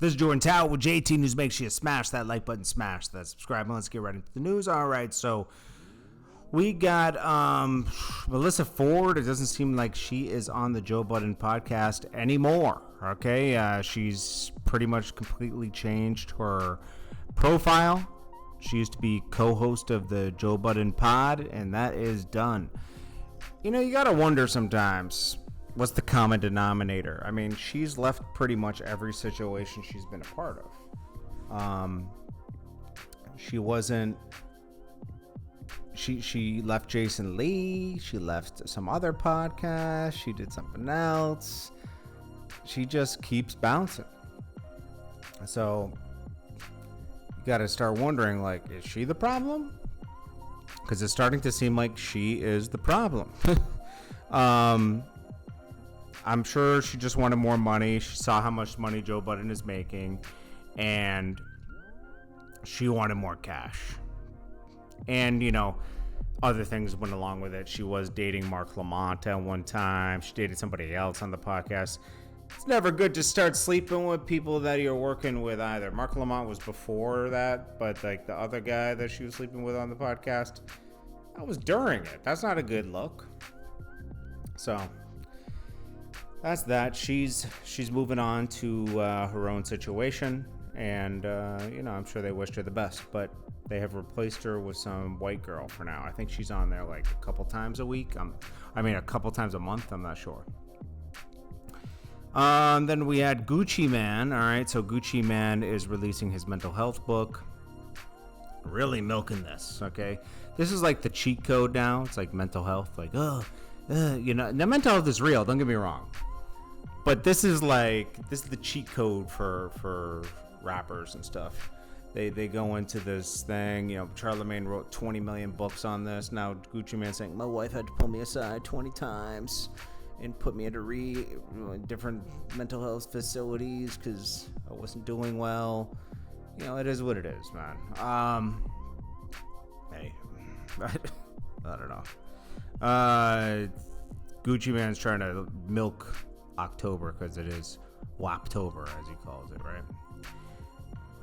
This is Jordan Tower with JT News. Make sure you smash that like button, smash that subscribe button. Let's get right into the news. All right, so we got Melyssa Ford. It doesn't seem like she is on the Joe Budden podcast anymore. Okay, she's pretty much completely changed her profile. She used to be co-host of the Joe Budden pod, and that is done. You know, you gotta wonder sometimes, what's the common denominator? I mean, she's left pretty much every situation she's been a part of. She left Jason Lee. She left some other podcast. She did something else. She just keeps bouncing. So you got to start wondering, like, is she the problem? Because it's starting to seem like she is the problem. I'm sure she just wanted more money. She saw how much money Joe Budden is making, and she wanted more cash. And, you know, other things went along with it. She was dating Mark Lamont at one time. She dated somebody else on the podcast. It's never good to start sleeping with people that you're working with either. Mark Lamont was before that, but like the other guy that she was sleeping with on the podcast, that was during it. That's not a good look. So that's that. She's moving on to her own situation, and you know, I'm sure they wished her the best, but they have replaced her with some white girl for now. I think she's on there like a couple times a week. A couple times a month. I'm not sure. Then we had Gucci Mane. All right, so Gucci Mane is releasing his mental health book. Really milking this. Okay, this is like the cheat code now. It's like mental health. Like, you know, the mental health is real. Don't get me wrong. But this is the cheat code for rappers and stuff. They go into this thing, you know, Charlamagne wrote 20 million books on this. Now Gucci Mane saying, my wife had to pull me aside 20 times and put me into different mental health facilities because I wasn't doing well. You know, it is what it is, man. Hey, I don't know. Gucci Mane's trying to milk October because it is Waptober, as he calls it, right?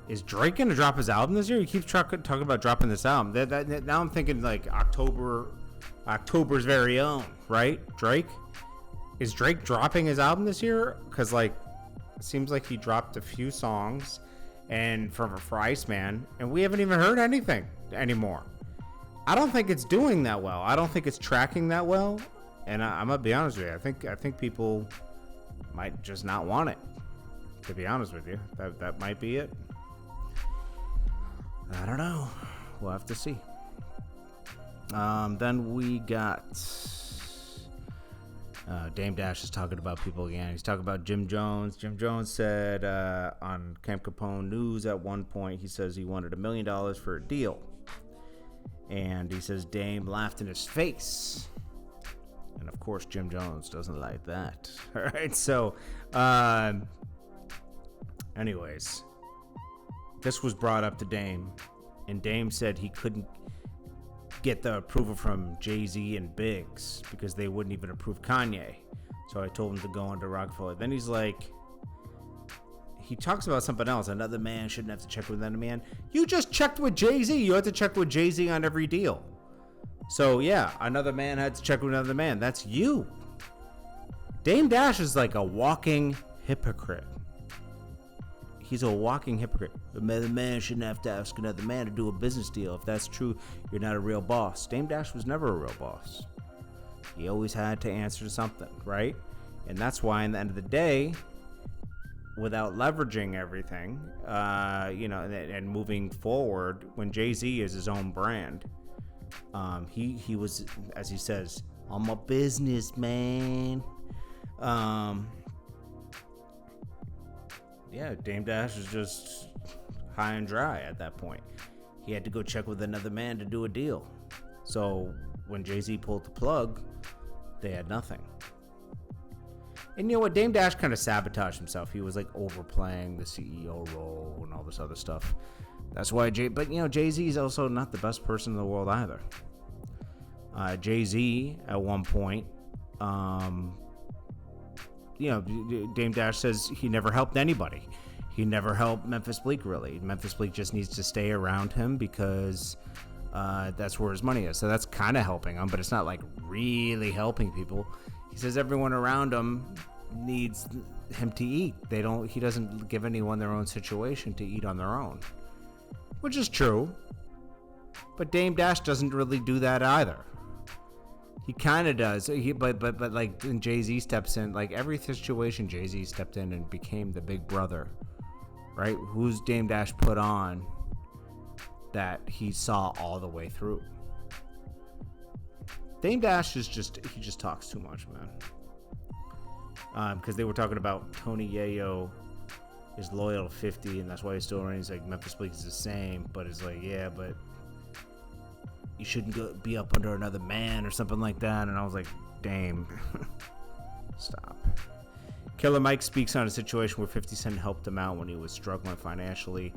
Is Drake gonna drop his album this year? He keeps talking about dropping this album. Now I'm thinking like October's very own, right? Drake. Is Drake dropping his album this year? Because like, it seems like he dropped a few songs, and for Iceman, and we haven't even heard anything anymore. I don't think it's doing that well. I don't think it's tracking that well, and I'm gonna be honest with you. I think people might just not want it. To be honest with you, that might be it. I don't know. We'll have to see. Then we got Dame Dash is talking about people again. He's talking about Jim Jones. Jim Jones said on Camp Capone News at one point, he says he wanted $1 million for a deal. And he says Dame laughed in his face. And of course, Jim Jones doesn't like that. All right. So, anyways, this was brought up to Dame, and Dame said he couldn't get the approval from Jay-Z and Biggs because they wouldn't even approve Kanye. So I told him to go under Rockefeller. Then he's like, he talks about something else. Another man shouldn't have to check with another man. You just checked with Jay-Z. You had to check with Jay-Z on every deal. So yeah, another man had to check with another man. That's you. Dame Dash is like a walking hypocrite. He's a walking hypocrite. Another man shouldn't have to ask another man to do a business deal. If that's true, you're not a real boss. Dame Dash was never a real boss. He always had to answer to something, right? And that's why, in the end of the day, without leveraging everything, you know, and moving forward, when Jay-Z is his own brand, he was, as he says, I'm a businessman. Yeah, Dame Dash was just high and dry at that point. He had to go check with another man to do a deal. So when Jay-Z pulled the plug, they had nothing. And you know what? Dame Dash kind of sabotaged himself. He was like overplaying the CEO role and all this other stuff. That's why but you know, Jay-Z is also not the best person in the world either. Jay-Z at one point, you know, Dame Dash says he never helped anybody. he never helped Memphis Bleek, really. Memphis Bleek just needs to stay around him because that's where his money is. So that's kind of helping him, but it's not like really helping people. He says everyone around him needs him to eat. He doesn't give anyone their own situation to eat on their own, which is true. But Dame Dash doesn't really do that either. He kind of does. But like when Jay-Z steps in, like every situation Jay-Z stepped in and became the big brother, right? Who's Dame Dash put on that he saw all the way through? Dame Dash he just talks too much, man. Because they were talking about Tony Yayo is loyal to 50, and that's why he's still running. He's like, Memphis Bleek is the same, but it's like, yeah, but you shouldn't be up under another man or something like that. And I was like, Dame, stop. Killer Mike speaks on a situation where 50 Cent helped him out when he was struggling financially.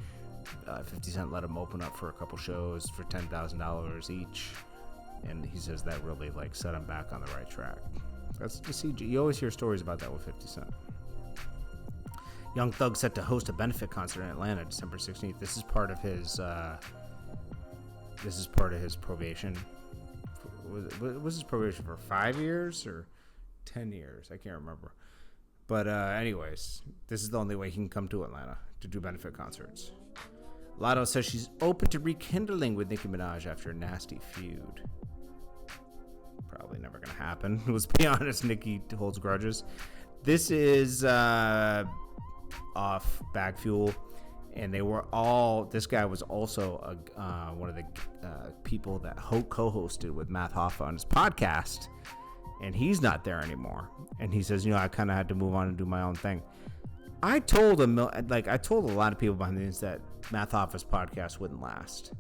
50 Cent let him open up for a couple shows for $10,000 each, and he says that really like set him back on the right track. That's the CG. You always hear stories about that with 50 Cent. Young Thug set to host a benefit concert in Atlanta December 16th. This is part of his probation. Was his probation for 5 years or 10 years? I can't remember. But anyways, this is the only way he can come to Atlanta to do benefit concerts. Lotto says she's open to rekindling with Nicki Minaj after a nasty feud. Probably never going to happen. Let's be honest, Nicki holds grudges. This is off Bag Fuel, and this guy was also one of the people that co-hosted with Matt Hoffa on his podcast, and he's not there anymore. And he says, I kind of had to move on and do my own thing. I told a lot of people behind the scenes that Matt Hoffa's podcast wouldn't last.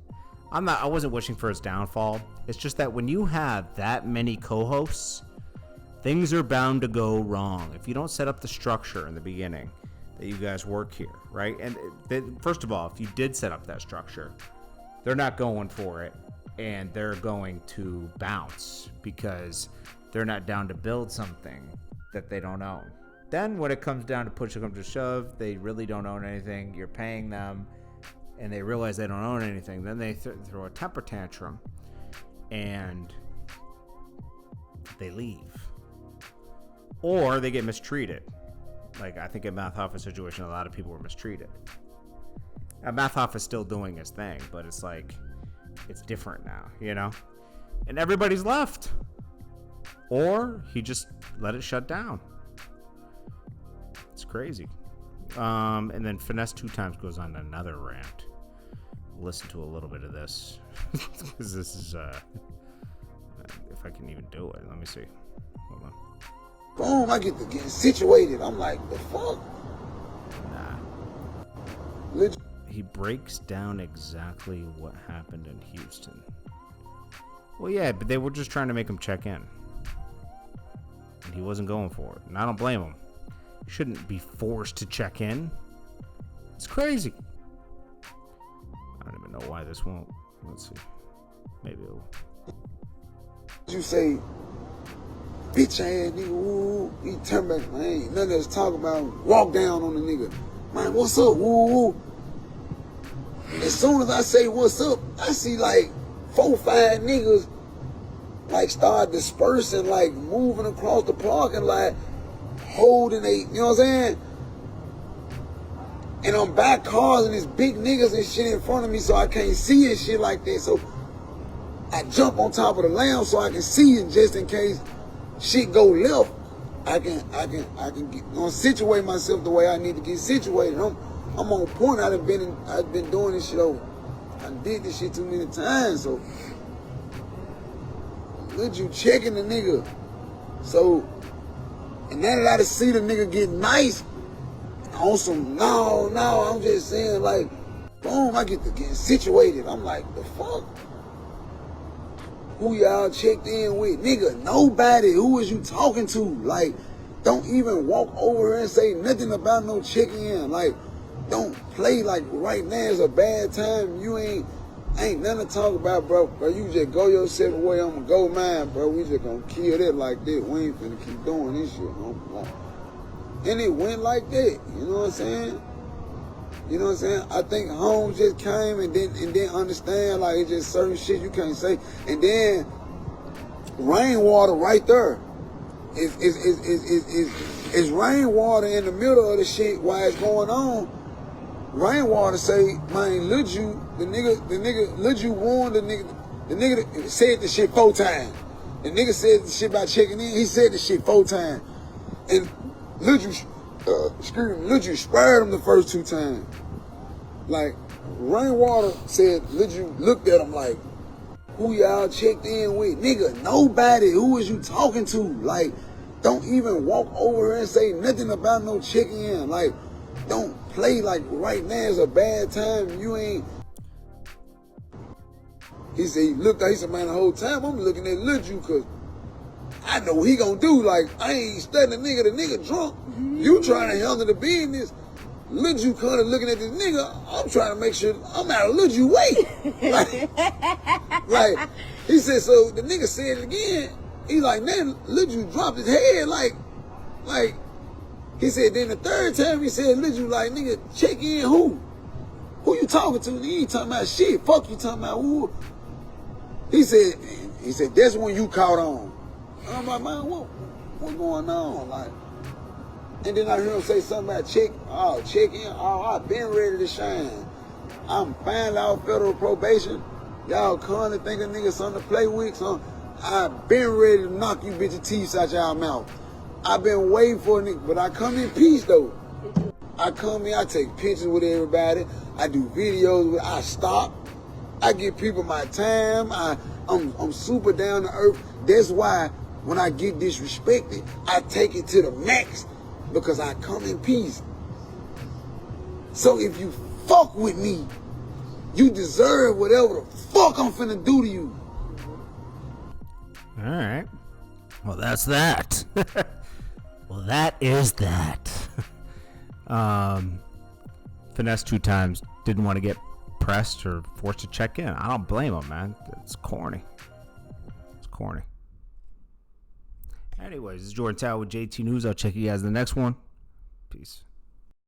I wasn't wishing for his downfall. It's just that when you have that many co-hosts, things are bound to go wrong if you don't set up the structure in the beginning that you guys work here, right? And first of all, if you did set up that structure, they're not going for it, and they're going to bounce because they're not down to build something that they don't own. Then when it comes down to push it comes to shove, they really don't own anything. You're paying them, and they realize they don't own anything. Then they throw a temper tantrum, and they leave. Or they get mistreated. Like, I think in Matt Hoffa's situation, a lot of people were mistreated. Now, Matt Hoffa's still doing his thing, but it's like, it's different now, And everybody's left. Or he just let it shut down. It's crazy. And then Finesse2Tymes goes on another rant. Listen to a little bit of this. Because this is, if I can even do it. Let me see. Hold on. Boom, I get to get situated. I'm like, the fuck? Nah. He breaks down exactly what happened in Houston. Well, yeah, but they were just trying to make him check in. And he wasn't going for it. And I don't blame him. You shouldn't be forced to check in. It's crazy. I don't even know why this won't. Let's see. Maybe it will. You say, bitch ass nigga, woo, he turn back, man, ain't nothing else to talk about. Walk down on the nigga. Man, what's up, woo, woo. As soon as I say what's up, I see like 4, 5 niggas like start dispersing, like moving across the parking lot, holding you know what I'm saying? And I'm back cars and there's big niggas and shit in front of me, so I can't see and shit like that. So I jump on top of the lamp so I can see it, just in case shit go left. I can get, situate myself the way I need to get situated. I'm on point. I've been doing this shit over. I did this shit too many times. So look, you checking the nigga. So, and now that I see the nigga get nice on some, no, I'm just saying, like, boom, I get to get situated. I'm like, the fuck? Who y'all checked in with? Nigga, nobody. Who is you talking to? Like, don't even walk over and say nothing about no checking in. Like, don't play like right now is a bad time. You ain't nothing to talk about, bro. You just go your separate way. I'm gonna go mine, bro. We just gonna kill it like that. We ain't finna keep doing this shit. And it went like that. You know what I'm saying? You know what I'm saying? I think Holmes just came and didn't understand, like, it's just certain shit you can't say. And then rainwater right there is rainwater in the middle of the shit while it's going on. Rainwater say, man, Lil Ju, the nigga, Lil Ju warned the nigga that said the shit 4 times. The nigga said the shit about checking in, he said the shit 4 times. And Lil Ju, Lil Ju spared him the first 2 times. Like, Rainwater said, Lil Ju looked at him like, who y'all checked in with? Nigga, nobody. Who is you talking to? Like, don't even walk over here and say nothing about no checking in. Like, don't play like right now is a bad time. You ain't. He said, he looked at, he said, man, the whole time I'm looking at Lil Ju because I know what he gonna do. Like, I ain't studying the nigga drunk. You trying to handle the business. Lil Ju kind of looking at this nigga. I'm trying to make sure I'm out of Lil Ju way. Like, he said, so the nigga said it again. He like, then Lil Ju dropped his head like, he said, then the third time he said, Lil Ju like, nigga, check in who? Who you talking to? You ain't talking about shit. Fuck you talking about who? He said, that's when you caught on. I'm like, man, what's going on? Like, and then I hear him say something about check in. Oh, I've been ready to shine. I'm finally off federal probation. Y'all constantly think a nigga something to play with. So I've been ready to knock you bitches' teeth out y'all mouth. I've been waiting for a nigga, but I come in peace though. I come in, I take pictures with everybody. I do videos I stop. I give people my time. I'm super down to earth. That's why when I get disrespected, I take it to the max because I come in peace. So if you fuck with me, you deserve whatever the fuck I'm finna do to you. All right. Well, that's that. Well, that is that. Finesse2Tymes didn't want to get pressed or forced to check in. I don't blame him, man. It's corny. It's corny. Anyways, this is JordanTower with JT News. I'll check you guys in the next one. Peace.